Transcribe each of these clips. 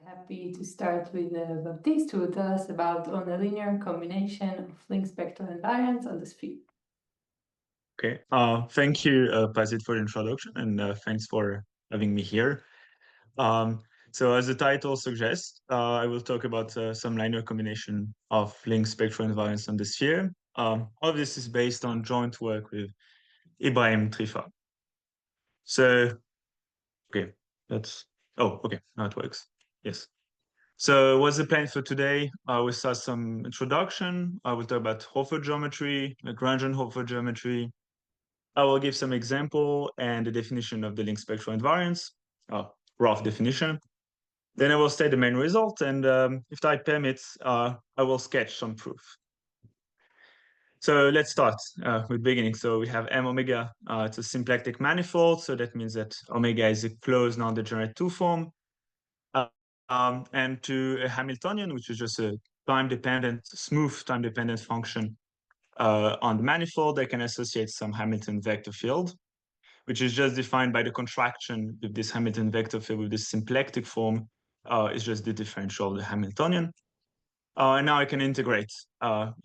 happy to start with Baptiste, who will tell us about on a linear combination of linked spectral invariants on the sphere. Okay, thank you, Pazit, for the introduction, and thanks for having me here. So as the title suggests, I will talk about some linear combination of linked spectral invariants on the sphere. All of this is based on joint work with Ibrahim Trifa. So, okay, okay, now it works. Yes. So what's the plan for today? We'll start some introduction. I will talk about Hofer geometry, Lagrangian Hofer geometry. I will give some example and the definition of the linked spectral invariants, rough definition. Then I will state the main result, and if time permits, I will sketch some proof. So let's start with beginning. So we have M omega. It's a symplectic manifold, so that means that omega is a closed non-degenerate two-form. And to a Hamiltonian, which is just a time-dependent, smooth time-dependent function on the manifold, I can associate some Hamilton vector field, which is just defined by the contraction with this Hamilton vector field with this symplectic form. Is just the differential of the Hamiltonian. And now I can integrate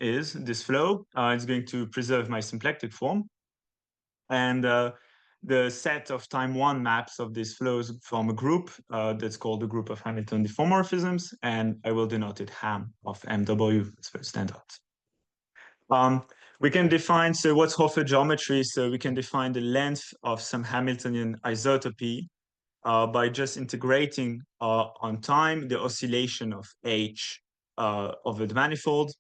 this flow. It's going to preserve my symplectic form. And the set of time one maps of these flows form a group that's called the group of Hamilton diffeomorphisms, and I will denote it Ham of MW. It's very standard. We can define, so what's Hofer geometry? So we can define the length of some Hamiltonian isotopy by just integrating on time the oscillation of H over the manifold.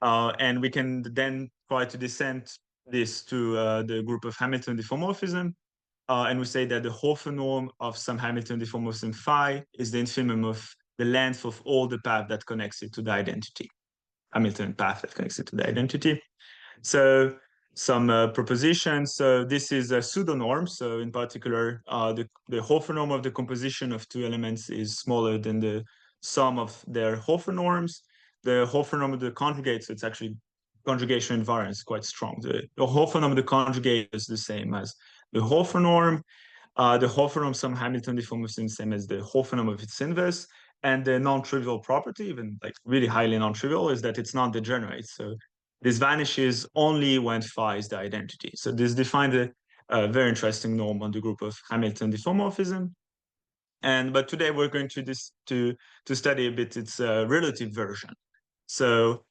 And we can then try to descend this to the group of Hamilton diffeomorphism. And we say that the Hofer norm of some Hamilton diffeomorphism phi is the infimum of the length of all the path that connects it to the identity. Hamilton path that connects it to the identity. So some propositions. So this is a pseudo-norm. So in particular, the Hofer norm of the composition of two elements is smaller than the sum of their Hofer norms. The Hofer norm of the conjugate, so it's actually conjugation invariance, quite strong. The Hofer norm of the conjugate is the same as the Hofer norm. The Hofer norm of some Hamilton diffeomorphism is the same as the Hofer norm of its inverse. And the non-trivial property, even like really highly non-trivial, is that it's not degenerate. So this vanishes only when phi is the identity. So this defines a very interesting norm on the group of Hamilton diffeomorphism. But today we're going to study a bit its relative version. So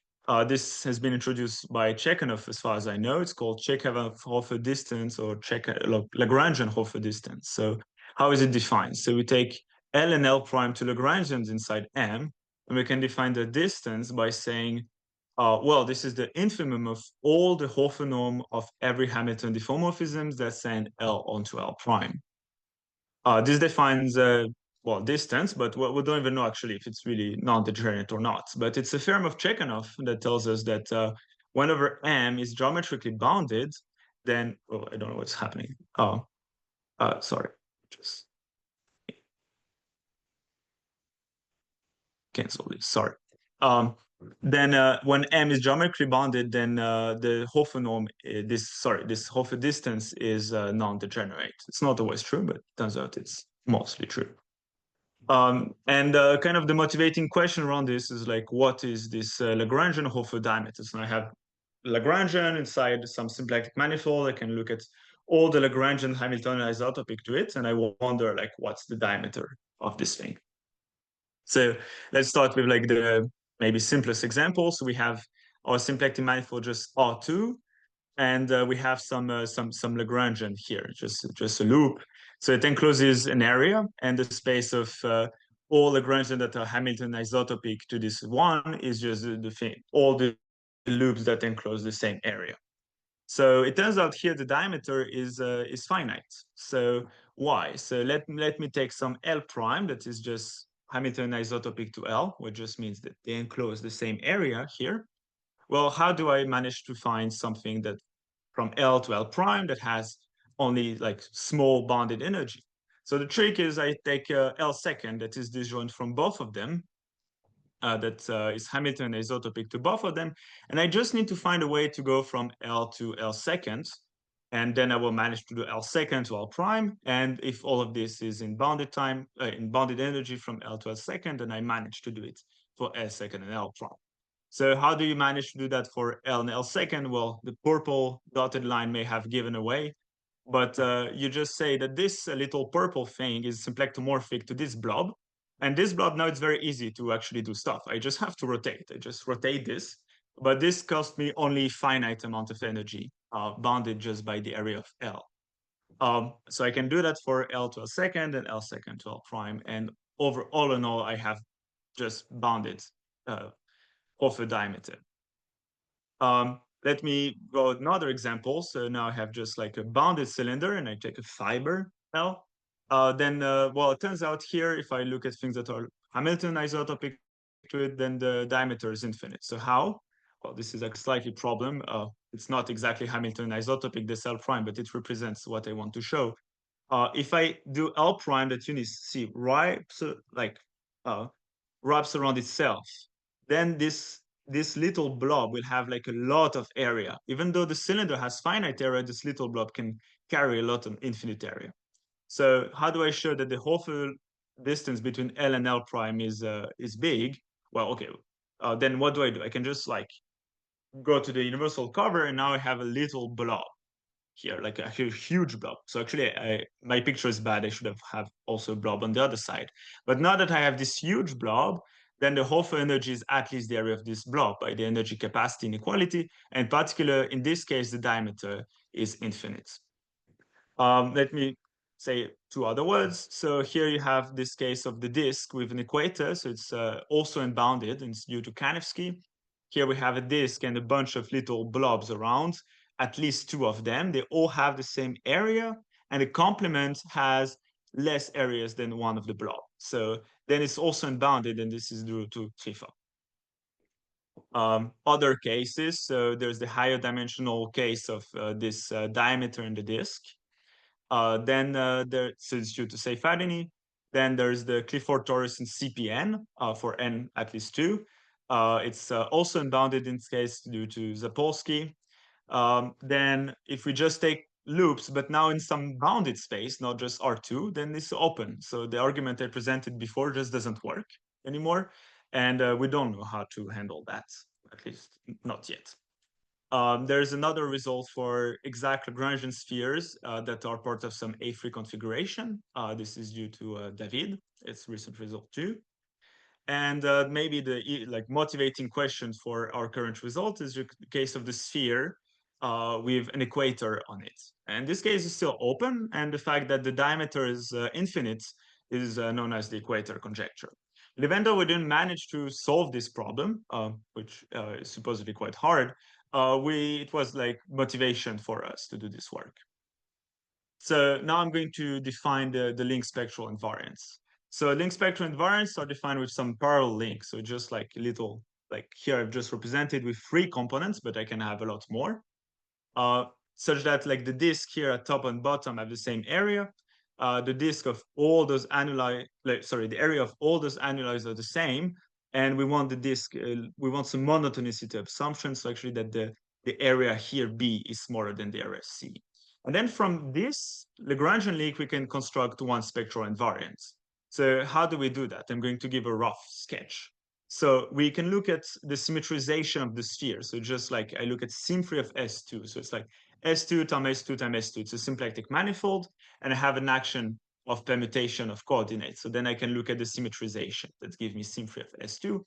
this has been introduced by Chekhov, as far as I know. It's called Chekhov-Hofer distance or Lagrangian Hofer distance. So how is it defined? So we take L and L prime to Lagrangians inside M, and we can define the distance by saying, well, this is the infimum of all the Hofer norm of every Hamilton diffeomorphisms that send L onto L prime. This defines well, distance, but we don't even know actually if it's really non-degenerate or not. But it's a theorem of Chekhov that tells us that whenever M is geometrically bounded, then, oh, I don't know what's happening. Oh, sorry, just cancel this, sorry. Then when M is geometrically bounded, then the Hofer norm, this Hofer distance is non-degenerate. It's not always true, but it turns out it's mostly true. And kind of the motivating question around this is like, what is this Lagrangian Hofer diameter? So I have Lagrangian inside some symplectic manifold. I can look at all the Lagrangian Hamiltonian isotopic to it, and I wonder like, what's the diameter of this thing? So let's start with like the maybe simplest example. So we have our symplectic manifold just R2, and we have some Lagrangian here, just a loop. So it encloses an area, and the space of all Lagrangian that are Hamilton isotopic to this one is just the thing, all the loops that enclose the same area. So it turns out here the diameter is finite. So why? So let me take some L prime that is just Hamilton isotopic to L, which just means that they enclose the same area here. Well, how do I manage to find something that from L to L prime that has only like small bounded energy? So the trick is I take L second, that is disjoint from both of them, that is Hamilton isotopic to both of them, and I just need to find a way to go from L to L second And then I will manage to do L second to L prime. And if all of this is in bounded time, in bounded energy from L to L second, then I manage to do it for L second and L prime. So how do you manage to do that for L and L second? Well, the purple dotted line may have given away, but you just say that this little purple thing is symplectomorphic to this blob. And this blob, now it's very easy to actually do stuff. I just have to rotate. I just rotate this. But this cost me only finite amount of energy, bounded just by the area of L. So I can do that for L to L second and L second to L prime. And all in all, I have just bounded of a diameter. Let me go another example. So now I have just like a bounded cylinder and I take a fiber L. Well, it turns out here, if I look at things that are Hamilton isotopic to it, then the diameter is infinite. So how? Well, this is a slightly problem. It's not exactly Hamilton isotopic, this L prime, but it represents what I want to show. If I do L prime, that unit C wraps around itself, then this little blob will have like a lot of area. Even though the cylinder has finite area, this little blob can carry a lot of infinite area. So how do I show that the Hofer distance between L and L prime is big? Well, okay. Then what do? I can just like go to the universal cover, and now I have a little blob here, like a huge blob. So actually, my picture is bad. I should have also a blob on the other side. But now that I have this huge blob, then the Hofer energy is at least the area of this blob by the energy capacity inequality. And in particular, in this case, the diameter is infinite. Let me say two other words. So here you have this case of the disk with an equator. So it's also unbounded, and it's due to Kanevsky. Here we have a disk and a bunch of little blobs around, at least two of them. They all have the same area, and the complement has less areas than one of the blobs. So then it's also unbounded, and this is due to Trifa. Other cases, so there's the higher dimensional case of this diameter in the disk. So it's due to Seyfadini. Then there's the Clifford torus in CPN for n at least 2. It's also unbounded in this case due to Zapolsky. Then if we just take loops, but now in some bounded space, not just R2, then it's open. So the argument I presented before just doesn't work anymore. And we don't know how to handle that, at least not yet. There's another result for exact Lagrangian spheres that are part of some A3 configuration. This is due to David. It's recent result too. And maybe the motivating question for our current result is the case of the sphere with an equator on it. And this case is still open, and the fact that the diameter is infinite is known as the equator conjecture. Even though we didn't manage to solve this problem, which is supposedly quite hard, it was like motivation for us to do this work. So now I'm going to define the link spectral invariants. So link spectral invariants are defined with some parallel links. So just like a little, like here I've just represented with 3 components, but I can have a lot more. Such that like the disk here at top and bottom have the same area. The disk of all those annuli, the area of all those annuli are the same. And we want the disk, we want some monotonicity assumption. So actually that the area here B is smaller than the area C. And then from this Lagrangian link, we can construct one spectral invariant. So how do we do that? I'm going to give a rough sketch. So we can look at the symmetrization of the sphere. So just like I look at symmetry of S2. So it's like S2 times S2 times S2. It's a symplectic manifold. And I have an action of permutation of coordinates. So then I can look at the symmetrization that gives me symmetry of S2.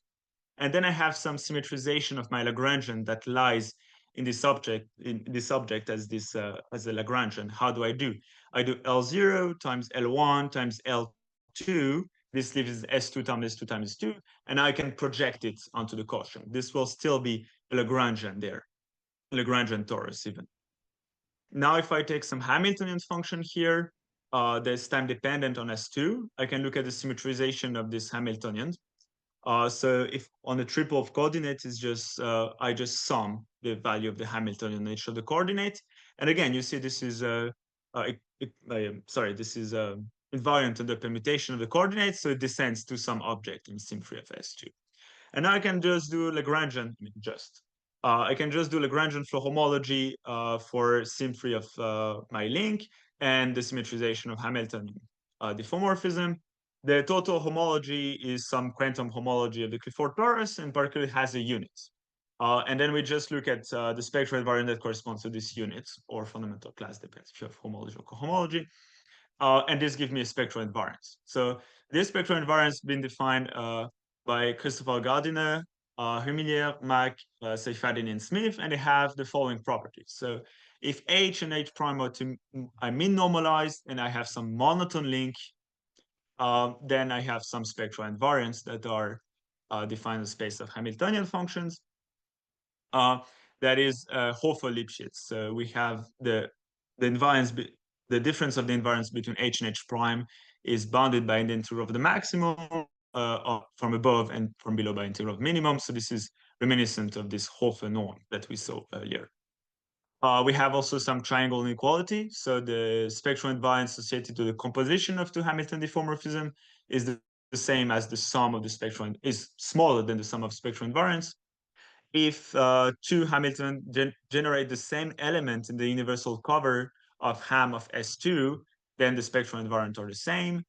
And then I have some symmetrization of my Lagrangian that lies in this object as a Lagrangian. How do? I do L0 times L1 times L2. This leaves S2 times S2 times S2, and I can project it onto the quotient. This will still be a Lagrangian there, Lagrangian torus even. Now, if I take some Hamiltonian function here, that's time dependent on S2, I can look at the symmetrization of this Hamiltonian. So if on the triple of coordinates is just, I just sum the value of the Hamiltonian in each of the coordinates. And again, you see this is, this is invariant to the permutation of the coordinates. So it descends to some object in symmetry of S2. And now I can just do Lagrangian, I can just do Lagrangian flow homology for symmetry of my link and the symmetrization of Hamilton diffeomorphism. The total homology is some quantum homology of the Clifford torus, and particularly has a unit. And then we just look at the spectral invariant that corresponds to this unit, or fundamental class, depends if you have homology or cohomology. And this gives me a spectral invariance. So this spectral invariance has been defined by Cristofaro-Gardiner, Humilier, Mack, Seyfadin, and Smith, and they have the following properties. So if H and H prime are mean normalized and I have some monotone link, then I have some spectral invariants that are defined in the space of Hamiltonian functions. That is Hofer-Lipschitz. So we have the invariance, the difference of the invariance between H and H prime is bounded by the integral of the maximum from above and from below by integral of minimum. So this is reminiscent of this Hofer norm that we saw earlier. We have also some triangle inequality. So the spectral invariance associated to the composition of two Hamilton diffeomorphism is the same as the sum of the spectral, is smaller than the sum of spectral invariance. If two Hamilton generate the same element in the universal cover of Ham of S2, then the spectral invariant are the same.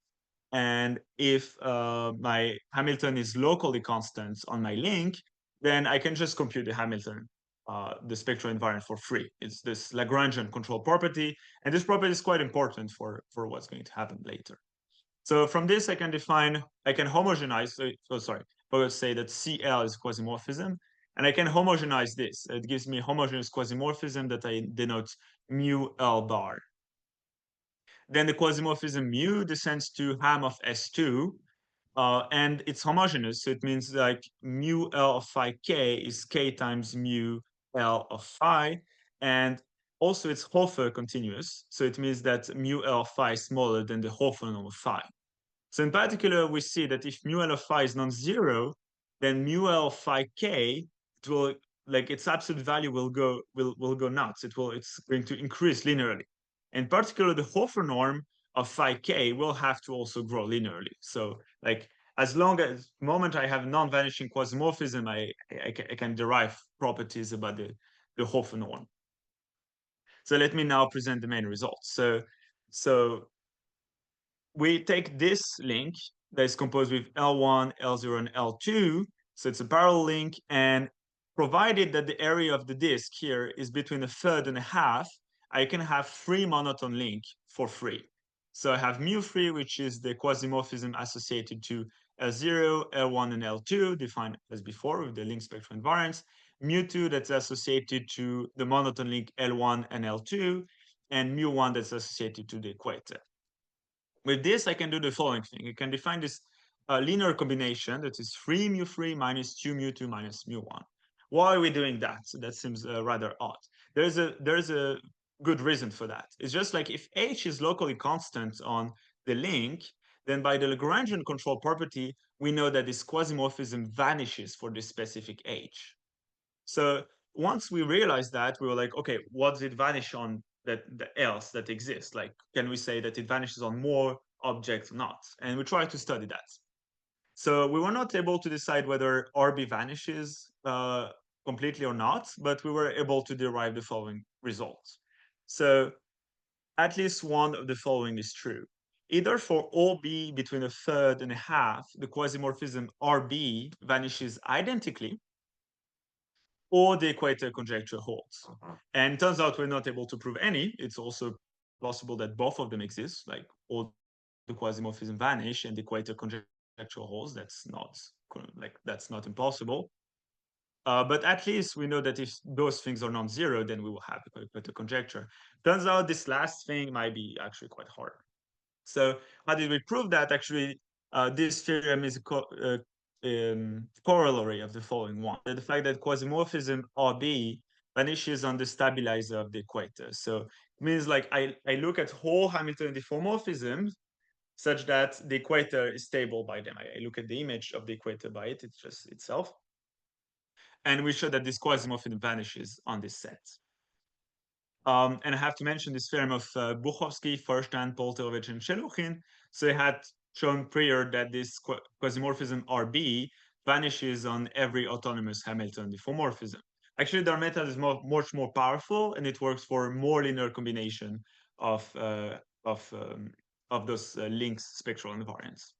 And if my Hamilton is locally constant on my link, then I can just compute the Hamilton, the spectral invariant for free. It's this Lagrangian control property. And this property is quite important for what's going to happen later. So from this, I can homogenize, let's say that CL is quasimorphism. And I can homogenize this. It gives me a homogeneous quasimorphism that I denote mu L bar. Then the quasimorphism mu descends to Ham of S2, and it's homogeneous. So it means like mu L of phi k is k times mu L of phi. And also it's Hofer continuous. So it means that mu L of phi is smaller than the Hofer norm of phi. So in particular, we see that if mu L of phi is non-zero, then mu L of phi k, it will, like, its absolute value will go nuts. It's going to increase linearly. In particular, the Hofer norm of phi k will have to also grow linearly. So like as long as the moment I have non-vanishing quasimorphism, I can derive properties about the Hofer norm. So let me now present the main results. So we take this link that is composed with L1, L0, and L2. So it's a parallel link. And provided that the area of the disk here is between a third and a half, I can have free monotone link for free. So I have mu free, which is the quasimorphism associated to L0, L1, and L2, defined as before with the link spectral invariance. Mu2 that's associated to the monotone link L1 and L2, and mu1 that's associated to the equator. With this, I can do the following thing. I can define this linear combination that is 3 mu 3 minus 2 mu 2 minus mu 1. Why are we doing that? So that seems rather odd. There's a good reason for that. It's just like if H is locally constant on the link, then by the Lagrangian control property, we know that this quasimorphism vanishes for this specific H. So once we realized that, we were like, okay, what does it vanish on that else that exists? Like, can we say that it vanishes on more objects or not? And we tried to study that. So we were not able to decide whether RB vanishes completely or not, but we were able to derive the following results. So at least one of the following is true. Either for all b between a third and a half, the quasimorphism RB vanishes identically, or the equator conjecture holds. And it turns out we're not able to prove any. It's also possible that both of them exist, like all the quasimorphism vanish and the equator conjecture holds. That's not impossible. But at least we know that if those things are non-zero, then we will have equator conjecture. Turns out this last thing might be actually quite hard. So how did we prove that? Actually, this theorem is corollary of the following one: the fact that quasimorphism RB vanishes on the stabilizer of the equator. So it means like I look at whole Hamiltonian diffeomorphisms such that the equator is stable by them. I look at the image of the equator by it, it's just itself. And we show that this quasimorphism vanishes on this set. And I have to mention this theorem of Buchowski, Feuerstein, Polterovich, and Sheluchin. So they had shown prior that this quasimorphism RB vanishes on every autonomous Hamilton diffeomorphism. Actually, their method is much more powerful, and it works for more linear combination of those links spectral invariants.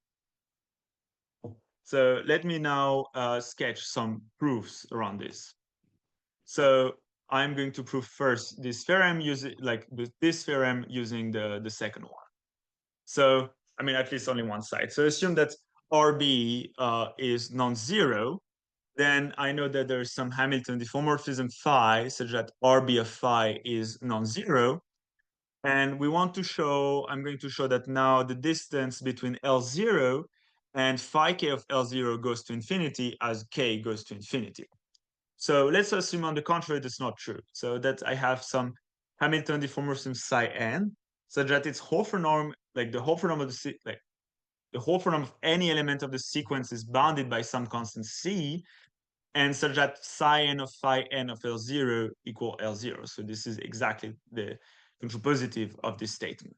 So let me now sketch some proofs around this. So I'm going to prove first this theorem using this theorem using the second one. So I mean, at least only one side. So assume that RB is non-zero, then I know that there's some Hamilton diffeomorphism phi such that RB of phi is non-zero. And we want to show, I'm going to show that now the distance between L0 and phi k of L0 goes to infinity as k goes to infinity. So let's assume on the contrary that's not true. So that I have some Hamilton diffeomorphism psi n such that its Hofer norm, like the Hofer norm of the Hofer norm of any element of the sequence is bounded by some constant c, and such that psi n of phi n of L0 equal L0. So this is exactly the contrapositive of this statement.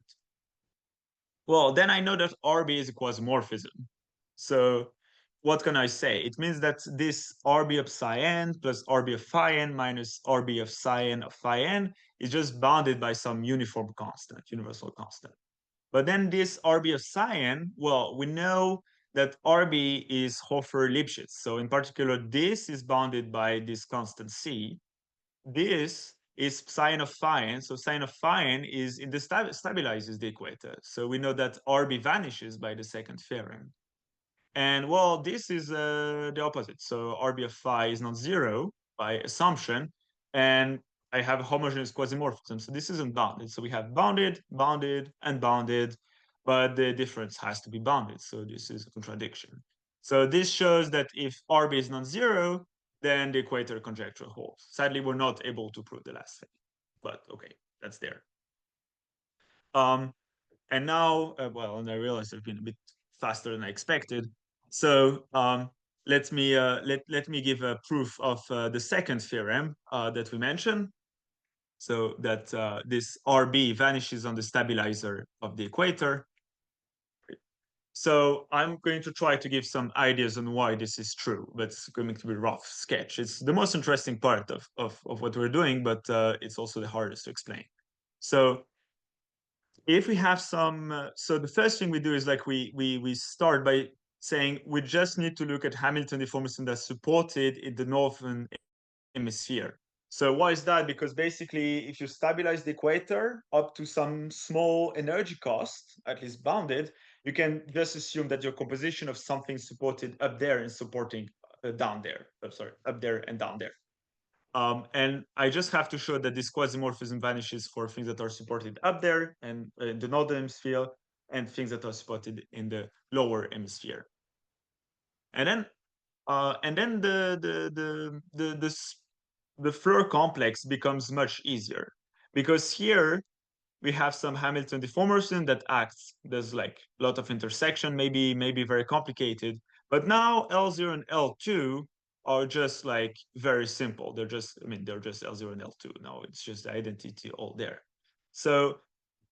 Well, then I know that RB is a quasimorphism. So what can I say? It means that this RB of psi n plus RB of phi n minus RB of psi n of phi n is just bounded by some uniform constant, universal constant. But then this RB of psi n, well, we know that RB is Hofer-Lipschitz. So in particular, this is bounded by this constant c. This is psi n of phi n. So psi n of phi n is in the stabilizes the equator. So we know that RB vanishes by the second theorem. And well, this is the opposite. So RB of phi is not zero by assumption. And I have a homogeneous quasimorphism. So this isn't bounded. So we have bounded, bounded, and bounded, but the difference has to be bounded. So this is a contradiction. So this shows that if RB is non-zero, then the equator conjecture holds. Sadly, we're not able to prove the last thing, but okay, that's there. And now, well, and I realized I've been a bit faster than I expected. So let me give a proof of the second theorem that we mentioned. So that this RB vanishes on the stabilizer of the equator. So I'm going to try to give some ideas on why this is true, but it's going to be a rough sketch. It's the most interesting part of what we're doing, but it's also the hardest to explain. So if we have some, so the first thing we do is like we start by saying we just need to look at Hamilton diffeomorphism that's supported in the northern hemisphere. So why is that? Because basically, if you stabilize the equator up to some small energy cost, at least bounded, you can just assume that your composition of something supported up there and supporting down there. I'm sorry, up there and down there. And I just have to show that this quasimorphism vanishes for things that are supported up there and in the northern hemisphere, and things that are supported in the lower hemisphere. And then the Floer complex becomes much easier, because here we have some Hamilton diffeomorphism that acts. There's like a lot of intersection, maybe very complicated. But now L0 and L2 are just like very simple. They're just L0 and L2. Now it's just the identity all there. So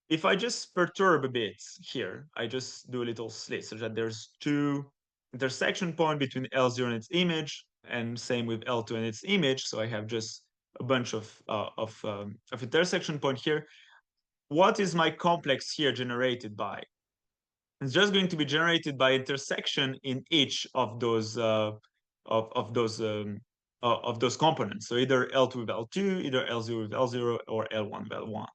if I just perturb a bit here, I just do a little slit so that there's two intersection point between L0 and its image, and same with L2 and its image. So I have just a bunch of intersection point here. What is my complex here generated by? It's just going to be generated by intersection in each of those components. So either L2 with L2, either L0 with L0, or L1 with L1.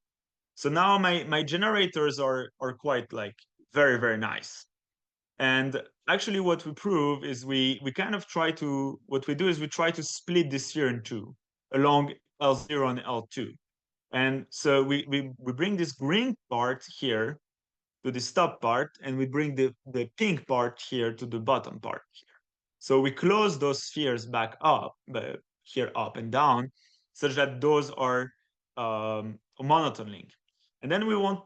So now my generators are quite like very nice. And actually what we prove is we kind of try to, what we do is we try to split this here in two along L0 and L2. And so we bring this green part here to the top part, and we bring the pink part here to the bottom part here. So we close those spheres back up, here up and down, such that those are a monotone link. And then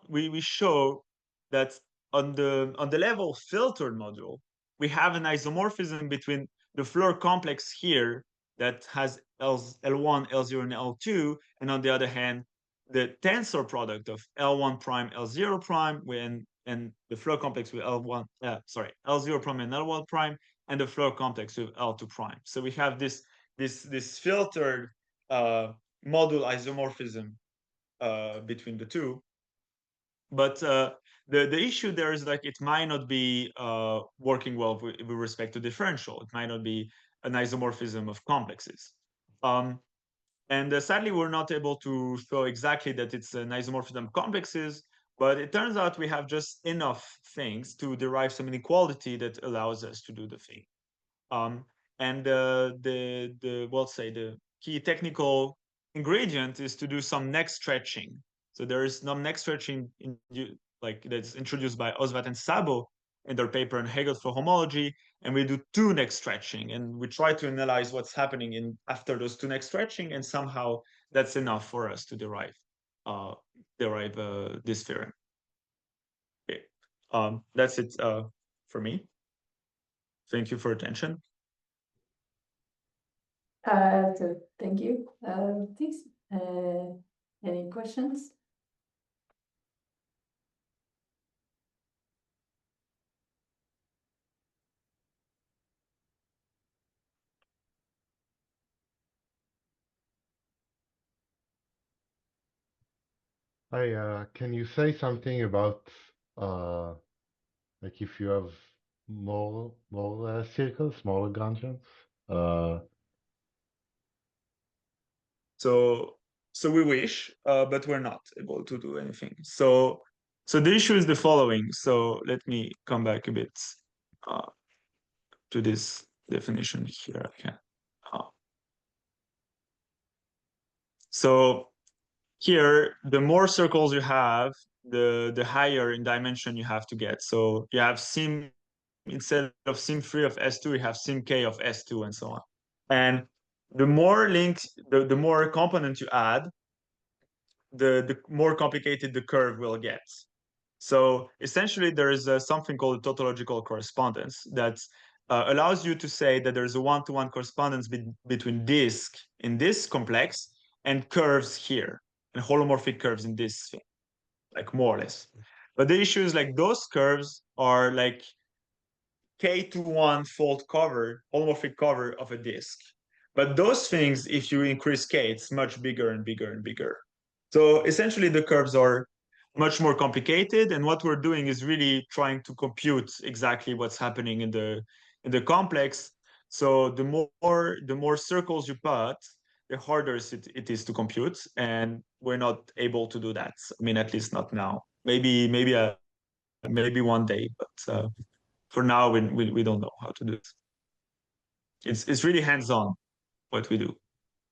we show that on the level filtered module, we have an isomorphism between the Floer complex here that has L1, L0, and L2, and on the other hand, the tensor product of L1 prime, L0 prime, and the Floer complex with L0 prime and L1 prime, and the Floer complex with L2 prime. So we have this filtered module isomorphism between the two. But the issue there is like it might not be working well with respect to differential. It might not be an isomorphism of complexes. And sadly, we're not able to show exactly that it's an isomorphism of complexes, but it turns out we have just enough things to derive some inequality that allows us to do the thing. And the key technical ingredient is to do some neck stretching. So there is some neck stretching that's introduced by Osvat and Sabo in their paper on Hegel for homology, and we do two neck stretching, and we try to analyze what's happening after those two neck stretching, and somehow that's enough for us to derive this theorem. Okay, that's it for me. Thank you for attention. So thank you, Baptiste. Any questions? Hi, can you say something about like if you have more circles, more Lagrangians? So we wish, but we're not able to do anything. So the issue is the following. So let me come back a bit to this definition here. Okay. So here, the more circles you have, the higher in dimension you have to get. So you have sim, instead of sim3 of S2, you have sim k of S2 and so on. And the more links, the more components you add, the more complicated the curve will get. So essentially, there is something called a tautological correspondence that allows you to say that there's a one-to-one correspondence between disk in this complex and curves here, and holomorphic curves in this thing, like more or less. But the issue is like those curves are like K2-1 fold cover, holomorphic cover of a disk. But those things, if you increase K, it's much bigger and bigger and bigger. So essentially, the curves are much more complicated, and what we're doing is really trying to compute exactly what's happening in the complex. So the more circles you put, the harder it is to compute, and we're not able to do that. I mean, at least not now. Maybe one day, but for now we don't know how to do it. It's really hands-on what we do.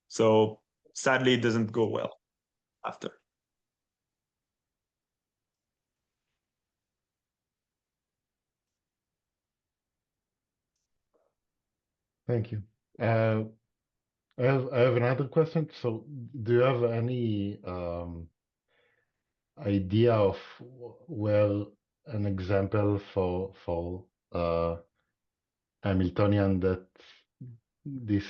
So sadly, it doesn't go well after. Thank you. I have another question. So, do you have any idea of where an example for Hamiltonian that this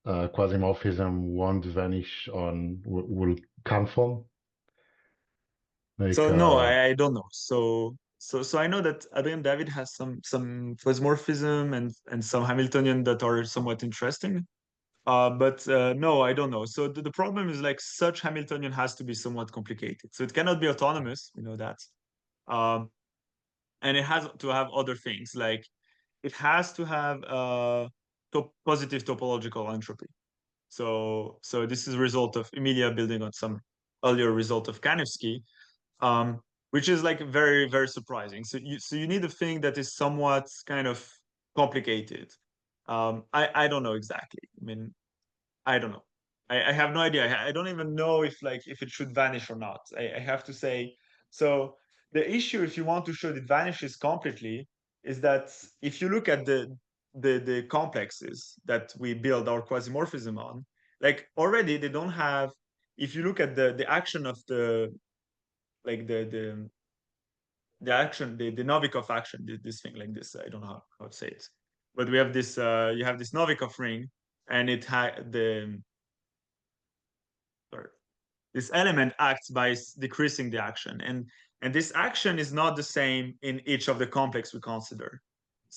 quasimorphism won't vanish on will come from? Like, So no, I don't know. So I know that Adrian David has some quasimorphism and some Hamiltonian that are somewhat interesting. But no, I don't know. So the problem is like such Hamiltonian has to be somewhat complicated. So it cannot be autonomous, we know that. And it has to have other things, like it has to have positive topological entropy. So this is a result of Emilia building on some earlier result of Kanevsky, which is like very, very surprising. So you need a thing that is somewhat kind of complicated. I don't know exactly. I mean, I don't know. I have no idea. I don't even know if it should vanish or not. I have to say. So the issue, if you want to show it vanishes completely, is that if you look at the complexes that we build our quasimorphism on, like already they don't have. If you look at the action of the action, the Novikov action, this thing like this, I don't know how to say it, but we have this. You have this Novikov ring, and it had this element acts by decreasing the action, and this action is not the same in each of the complex we consider.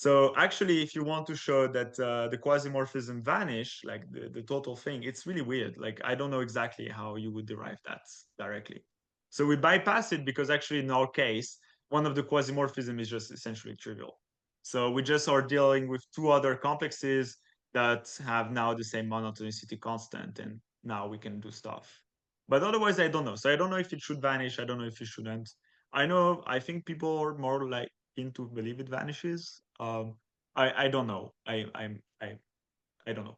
So actually, if you want to show that the quasimorphism vanish, like the total thing, it's really weird. Like, I don't know exactly how you would derive that directly. So we bypass it because actually in our case, one of the quasimorphism is just essentially trivial. So we just are dealing with two other complexes that have now the same monotonicity constant, and now we can do stuff. But otherwise, I don't know. So I don't know if it should vanish. I don't know if it shouldn't. I think people are more like to believe it vanishes. I don't know. I don't know.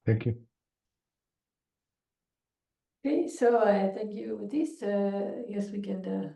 Thank you. Okay, so thank you, Baptiste. I guess we can